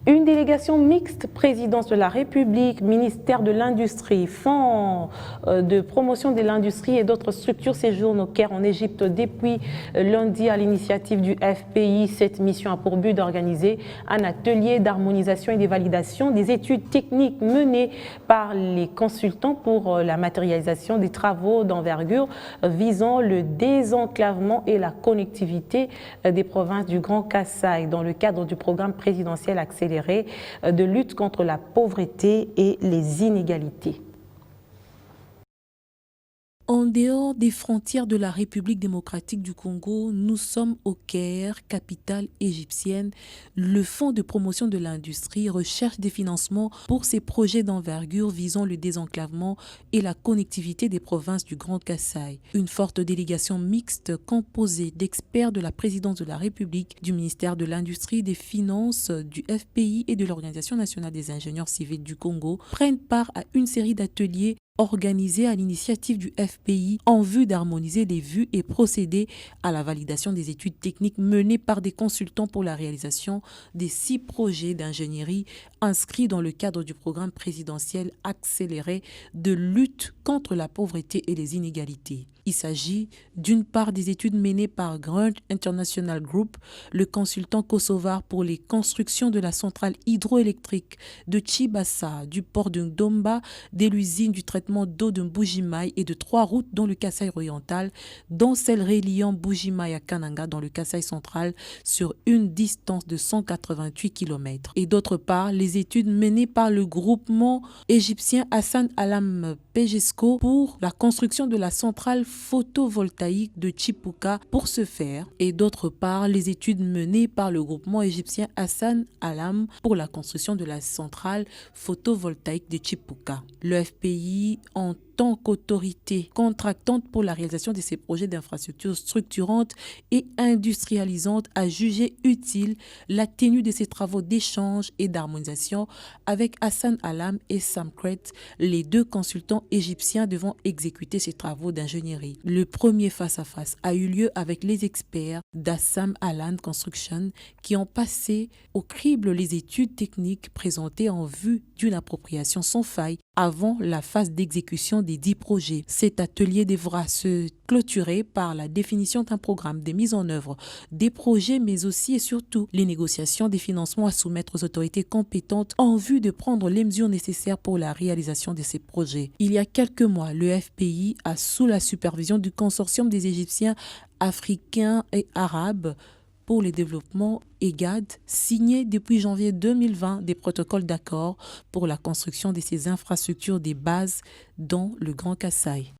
Une délégation mixte, présidence de la République, ministère de l'Industrie, fonds de promotion de l'industrie et d'autres structures séjournent au Caire en Égypte depuis lundi à l'initiative du FPI. Cette mission a pour but d'organiser un atelier d'harmonisation et de validation des études techniques menées par les consultants pour la matérialisation des travaux d'envergure visant le désenclavement et la connectivité des provinces du Grand Kasaï dans le cadre du programme présidentiel accéléré de lutte contre la pauvreté et les inégalités. En dehors des frontières de la République démocratique du Congo, nous sommes au Caire, capitale égyptienne. Le Fonds de promotion de l'industrie recherche des financements pour ses projets d'envergure visant le désenclavement et la connectivité des provinces du Grand Kasaï. Une forte délégation mixte composée d'experts de la présidence de la République, du ministère de l'Industrie, des Finances, du FPI et de l'Organisation nationale des ingénieurs civils du Congo prennent part à une série d'ateliers organisé à l'initiative du FPI en vue d'harmoniser les vues et procéder à la validation des études techniques menées par des consultants pour la réalisation des 6 projets d'ingénierie inscrits dans le cadre du programme présidentiel accéléré de lutte contre la pauvreté et les inégalités. Il s'agit d'une part des études menées par Grunt International Group, le consultant kosovar pour les constructions de la centrale hydroélectrique de Tchibassa, du port de Ndomba, de l'usine du traitement d'eau de Mbujimaï et de 3 routes dans le Kasaï oriental, dont celle reliant Mbujimaï à Kananga dans le Kasaï central sur une distance de 188 km. Et d'autre part, les études menées par le groupement égyptien Hassan Alam Pejesco pour la construction de la centrale photovoltaïque de Chipuka pour ce faire, et d'autre part les études menées par le groupement égyptien Hassan Alam pour la construction de la centrale photovoltaïque de Chipuka. Le FPI en tant qu'autorité contractante pour la réalisation de ces projets d'infrastructures structurantes et industrialisantes a jugé utile la tenue de ces travaux d'échange et d'harmonisation avec Hassan Alam et Samkret, les 2 consultants égyptiens devant exécuter ces travaux d'ingénierie. Le premier face-à-face a eu lieu avec les experts d'Assam Alam Construction qui ont passé au crible les études techniques présentées en vue d'une appropriation sans faille avant la phase d'exécution des 10 projets. Cet atelier devra se clôturer par la définition d'un programme de mise en œuvre des projets, mais aussi et surtout les négociations des financements à soumettre aux autorités compétentes en vue de prendre les mesures nécessaires pour la réalisation de ces projets. Il y a quelques mois, le FPI a, sous la supervision du consortium des Égyptiens, Africains et Arabes, pour le développement EGAD, signé depuis janvier 2020 des protocoles d'accord pour la construction de ces infrastructures des bases dans le Grand Kasaï.